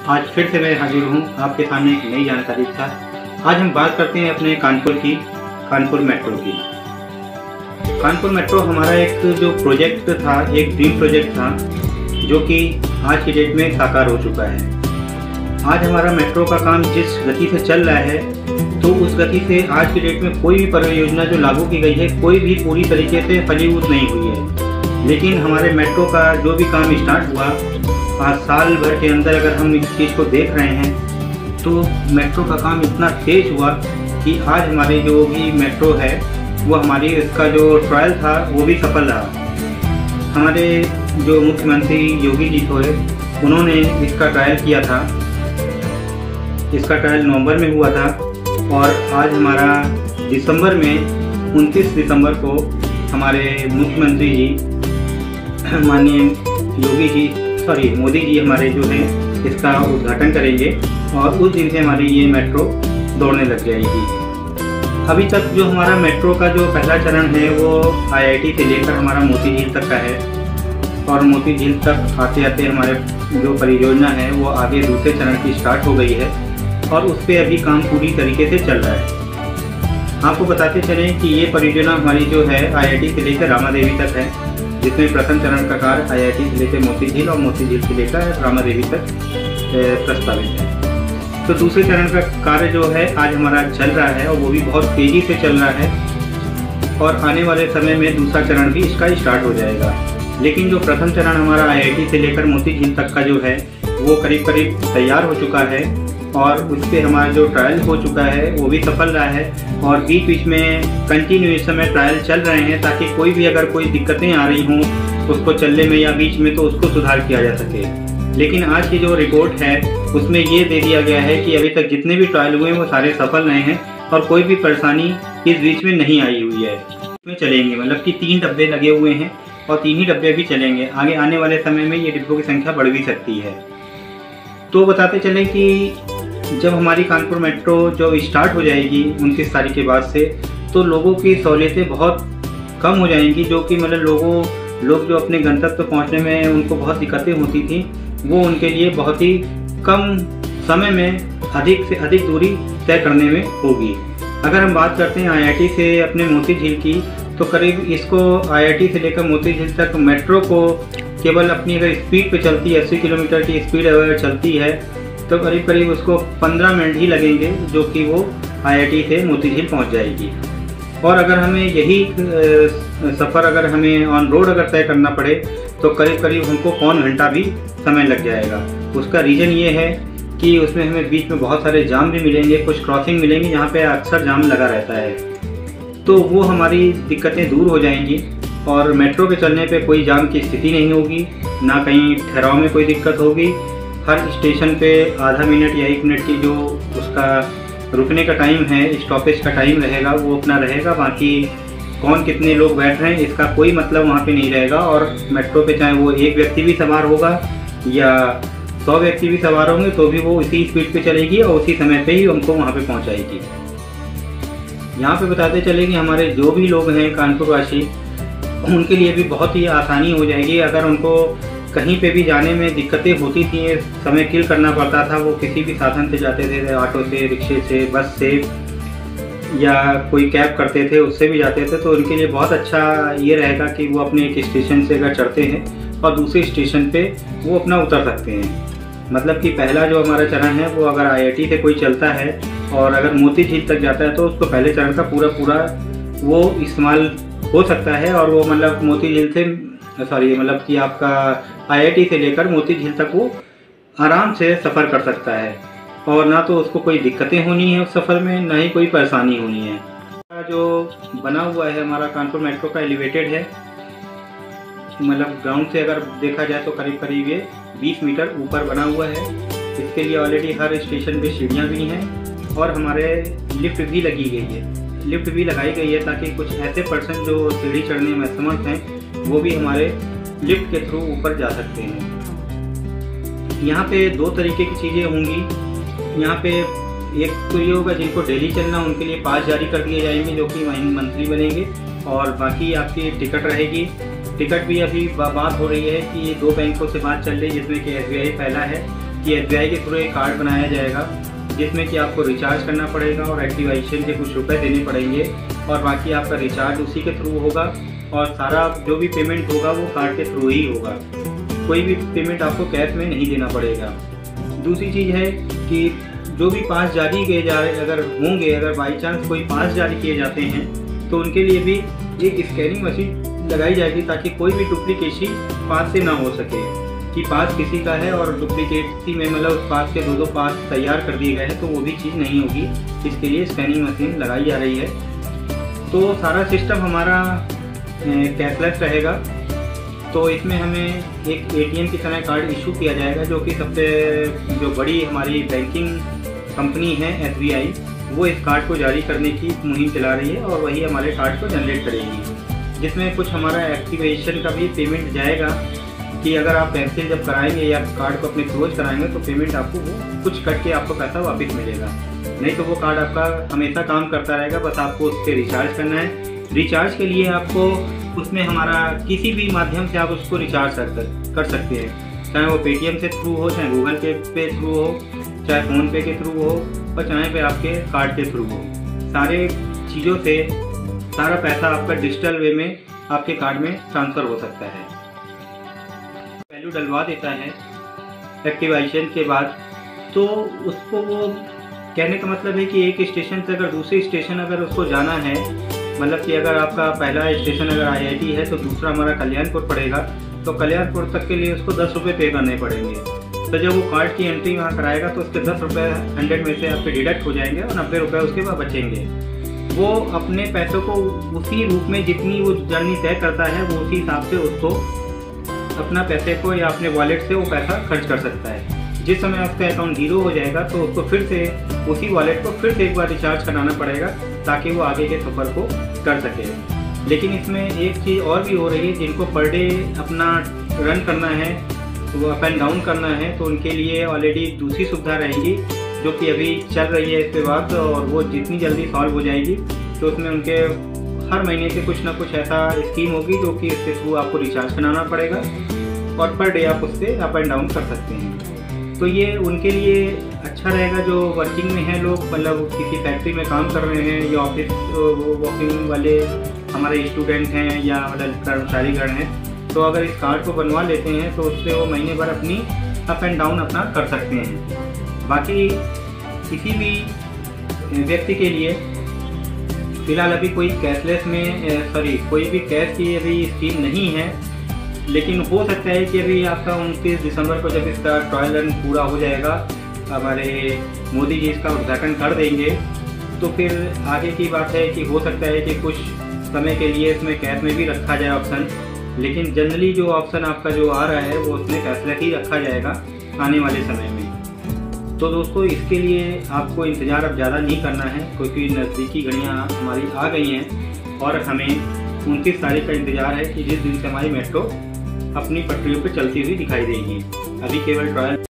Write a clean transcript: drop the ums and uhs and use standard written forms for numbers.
आज फिर से मैं हाजिर हूँ आपके सामने एक नई जानकारी के साथ। आज हम बात करते हैं अपने कानपुर मेट्रो की। कानपुर मेट्रो हमारा एक जो प्रोजेक्ट था, एक ड्रीम प्रोजेक्ट था, जो कि आज की डेट में साकार हो चुका है। आज हमारा मेट्रो का काम जिस गति से चल रहा है, तो उस गति से आज की डेट में कोई भी परियोजना जो लागू की गई है, कोई भी पूरी तरीके से फलीभूत नहीं हुई है। लेकिन हमारे मेट्रो का जो भी काम स्टार्ट हुआ, आज साल भर के अंदर अगर हम इस चीज़ को देख रहे हैं, तो मेट्रो का काम इतना तेज हुआ कि आज हमारे जो भी मेट्रो है, वो हमारी इसका जो ट्रायल था वो भी सफल रहा। हमारे जो मुख्यमंत्री योगी जी थे, उन्होंने इसका ट्रायल किया था। इसका ट्रायल नवंबर में हुआ था और आज हमारा दिसंबर में 29 दिसंबर को हमारे मुख्यमंत्री जी माननीय मोदी जी हमारे जो है इसका उद्घाटन करेंगे और उस दिन से हमारी ये मेट्रो दौड़ने लग जाएगी। अभी तक जो हमारा मेट्रो का जो पहला चरण है वो IIT से लेकर हमारा मोती झील तक का है, और मोती झील तक आते आते हमारे जो परियोजना है वो आगे दूसरे चरण की स्टार्ट हो गई है और उस पर अभी काम पूरी तरीके से चल रहा है। आपको बताते चलें कि ये परियोजना हमारी जो है IIT से लेकर रामा देवी तक है, जिसमें प्रथम चरण का कार्य IIT से लेकर मोती झील और मोती झील से लेकर रामा देवी तक प्रस्तावित है। तो दूसरे चरण का कार्य जो है आज हमारा चल रहा है और वो भी बहुत तेज़ी से चल रहा है, और आने वाले समय में दूसरा चरण भी इसका स्टार्ट हो जाएगा। लेकिन जो प्रथम चरण हमारा IIT से लेकर मोती झील तक का जो है वो करीब करीब तैयार हो चुका है, और उस पर हमारा जो ट्रायल हो चुका है वो भी सफल रहा है, और बीच बीच में कंटिन्यू इस समय ट्रायल चल रहे हैं, ताकि कोई भी अगर कोई दिक्कतें आ रही हों उसको चलने में या बीच में, तो उसको सुधार किया जा सके। लेकिन आज की जो रिपोर्ट है उसमें ये दे दिया गया है कि अभी तक जितने भी ट्रायल हुए हैं वो सारे सफल रहे हैं और कोई भी परेशानी इस बीच में नहीं आई हुई है। इसमें चलेंगे, मतलब कि 3 डब्बे लगे हुए हैं और 3 ही डब्बे भी चलेंगे। आगे आने वाले समय में ये डिब्बों की संख्या बढ़ भी सकती है। तो बताते चलें कि जब हमारी कानपुर मेट्रो जो स्टार्ट हो जाएगी 29 तारीख के बाद से, तो लोगों की सहूलियतें बहुत कम हो जाएंगी, जो कि मतलब लोग जो अपने गंतव्य पहुंचने में उनको बहुत दिक्कतें होती थी, वो उनके लिए बहुत ही कम समय में अधिक से अधिक दूरी तय करने में होगी। अगर हम बात करते हैं IIT से अपने मोती झील की, तो करीब इसको IIT से लेकर मोती झील तक मेट्रो को केवल अपनी अगर स्पीड पे चलती है, 80 किलोमीटर की स्पीड अगर चलती है, तो करीब करीब उसको 15 मिनट ही लगेंगे, जो कि वो IIT से मोती झील पहुँच जाएगी। और अगर हमें यही सफ़र अगर हमें ऑन रोड अगर तय करना पड़े, तो करीब करीब हमको पौन घंटा भी समय लग जाएगा। उसका रीज़न ये है कि उसमें हमें बीच में बहुत सारे जाम भी मिलेंगे, कुछ क्रॉसिंग मिलेंगी जहाँ पे अक्सर जाम लगा रहता है, तो वो हमारी दिक्कतें दूर हो जाएंगी और मेट्रो के चलने पे कोई जाम की स्थिति नहीं होगी, ना कहीं ठहराव में कोई दिक्कत होगी। हर स्टेशन पे आधा मिनट या 1 मिनट की जो उसका रुकने का टाइम है, स्टॉपेज का टाइम रहेगा, वो अपना रहेगा। बाकी कौन कितने लोग बैठ रहे हैं इसका कोई मतलब वहाँ पे नहीं रहेगा। और मेट्रो पे चाहे वो 1 व्यक्ति भी सवार होगा या 100 व्यक्ति भी सवार होंगे, तो भी वो इसी स्पीड पे चलेगी और उसी समय पे ही हमको वहाँ पे पहुँचाएगी। यहाँ पे बताते चले कि हमारे जो भी लोग हैं कानपुर वासी, उनके लिए भी बहुत ही आसानी हो जाएगी। अगर उनको कहीं पे भी जाने में दिक्कतें होती थी, समय किल करना पड़ता था, वो किसी भी साधन से जाते थे, ऑटो से, रिक्शे से, बस से, या कोई कैब करते थे उससे भी जाते थे, तो उनके लिए बहुत अच्छा ये रहेगा कि वो अपने एक स्टेशन से अगर चढ़ते हैं और दूसरे स्टेशन पे वो अपना उतर सकते हैं। मतलब कि पहला जो हमारा चरण है वो अगर IIT से कोई चलता है और अगर मोती झील तक जाता है, तो उसको पहले चरण का पूरा वो इस्तेमाल हो सकता है, और वो मतलब मोती झील से मतलब कि आपका IIT से लेकर मोती झील तक वो आराम से सफ़र कर सकता है, और ना तो उसको कोई दिक्कतें होनी है उस सफ़र में, ना ही कोई परेशानी होनी है। जो बना हुआ है हमारा कानपुर मेट्रो का एलिवेटेड है, मतलब ग्राउंड से अगर देखा जाए तो करीब करीब ये 20 मीटर ऊपर बना हुआ है। इसके लिए ऑलरेडी हर स्टेशन पे सीढ़ियाँ भी हैं और हमारे लिफ्ट भी लगी गई है, लिफ्ट भी लगाई गई है, ताकि कुछ ऐसे पर्सन जो सीढ़ी चढ़ने में असमर्थ हैं वो भी हमारे लिफ्ट के थ्रू ऊपर जा सकते हैं। यहाँ पे 2 तरीके की चीज़ें होंगी। यहाँ पे एक तो ये होगा जिनको डेली चलना, उनके लिए पास जारी कर दिए जाएंगे, जो कि मंथली बनेंगे, और बाकी आपकी टिकट रहेगी। टिकट भी अभी बात हो रही है कि 2 बैंकों से बात चल रही है, जिसमें कि SBI पहला है कि SBI के थ्रू एक कार्ड बनाया जाएगा जिसमें कि आपको रिचार्ज करना पड़ेगा और एक्टिवेशन के कुछ रुपए देने पड़ेंगे और बाकी आपका रिचार्ज उसी के थ्रू होगा और सारा जो भी पेमेंट होगा वो कार्ड के थ्रू ही होगा। कोई भी पेमेंट आपको कैश में नहीं देना पड़ेगा। दूसरी चीज़ है कि जो भी पास जारी किए जा रहे अगर बाई चांस कोई पास जारी किए जाते हैं तो उनके लिए भी एक स्कैनिंग मशीन लगाई जाएगी ताकि कोई भी डुप्लीकेसी पास से ना हो सके कि पास किसी का है और डुप्लीकेसी में मतलब उस पास के दो पास तैयार कर दिए गए हैं तो वो भी चीज़ नहीं होगी। इसके लिए स्कैनिंग मशीन लगाई जा रही है। तो सारा सिस्टम हमारा कैशलेस रहेगा। तो इसमें हमें एक ATM की तरह कार्ड इशू किया जाएगा जो कि सबसे जो बड़ी हमारी बैंकिंग कंपनी है SBI, वो इस कार्ड को जारी करने की मुहिम चला रही है और वही हमारे कार्ड को जनरेट करेगी, जिसमें कुछ हमारा एक्टिवेशन का भी पेमेंट जाएगा कि अगर आप कैंसिल जब कराएंगे या कार्ड को अपने क्लोज कराएंगे तो पेमेंट आपको वो कुछ कट के आपको पैसा वापस मिलेगा। नहीं तो वो कार्ड आपका हमेशा काम करता रहेगा, बस आपको उससे रिचार्ज करना है। रिचार्ज के लिए आपको उसमें हमारा किसी भी माध्यम से आप उसको रिचार्ज कर सकते हैं, चाहे वो पेटीएम से थ्रू हो, चाहे गूगल पे थ्रू हो, चाहे फ़ोनपे के थ्रू हो और चाहे पे आपके कार्ड के थ्रू हो। सारे चीज़ों से सारा पैसा आपका डिजिटल वे में आपके कार्ड में ट्रांसफ़र हो सकता है। वैल्यू डलवा देता है एक्टिवेशन के बाद, तो उसको वो कहने का मतलब है कि एक स्टेशन से अगर दूसरे स्टेशन अगर उसको जाना है, मतलब कि अगर आपका पहला स्टेशन अगर IIT है तो दूसरा हमारा कल्याणपुर पड़ेगा, तो कल्याणपुर तक के लिए उसको 10 रुपये पे करने पड़ेंगे। तो जब वो कार्ड की एंट्री वहाँ कराएगा तो उसके 10 रुपये 100 में से आपके डिडक्ट हो जाएंगे और 90 रुपये उसके बाद बचेंगे। वो अपने पैसों को उसी रूप में जितनी वो जर्नी तय करता है वो उसी हिसाब से उसको अपना पैसे को या अपने वॉलेट से वो पैसा खर्च कर सकता है। जिस समय आपका अकाउंट ज़ीरो हो जाएगा तो उसको फिर से उसी वॉलेट को फिर से एक बार रिचार्ज कराना पड़ेगा ताकि वो आगे के सफ़र को कर सके। लेकिन इसमें एक चीज़ और भी हो रही है, जिनको पर डे अपना रन करना है, वो अप एंड डाउन करना है, तो उनके लिए ऑलरेडी दूसरी सुविधा रहेगी जो कि अभी चल रही है इसके बाद, और वो जितनी जल्दी सॉल्व हो जाएगी तो उसमें उनके हर महीने के कुछ ना कुछ ऐसा स्कीम होगी जो कि इसके थ्रू आपको रिचार्ज कराना पड़ेगा और पर डे आप उससे अप एंड डाउन कर सकते हैं। तो ये उनके लिए अच्छा रहेगा जो वर्किंग में हैं लोग, मतलब किसी फैक्ट्री में काम कर रहे हैं या ऑफिस वर्किंग वाले हमारे स्टूडेंट हैं या मतलब कर्मचारीगण हैं। तो अगर इस कार्ड को बनवा लेते हैं तो उससे वो महीने भर अपनी अप एंड डाउन अपना कर सकते हैं। बाकी किसी भी व्यक्ति के लिए फ़िलहाल अभी कोई कैशलेस में कोई भी कैश की अभी स्कीम नहीं है, लेकिन हो सकता है कि अभी आपका 29 दिसंबर को जब इसका ट्रायल रन पूरा हो जाएगा, हमारे मोदी जी इसका उद्घाटन कर देंगे, तो फिर आगे की बात है कि हो सकता है कि कुछ समय के लिए इसमें कैश में भी रखा जाए ऑप्शन। लेकिन जनरली जो ऑप्शन आपका जो आ रहा है वो उसमें कैशलेस ही रखा जाएगा आने वाले समय में। तो दोस्तों इसके लिए आपको इंतज़ार अब ज़्यादा नहीं करना है क्योंकि नज़दीकी घड़ियाँ हमारी आ गई हैं और हमें 29 तारीख का इंतज़ार है कि जिस दिन से हमारी मेट्रो अपनी पटरियों पर चलती हुई दिखाई देगी। अभी केवल ट्रायल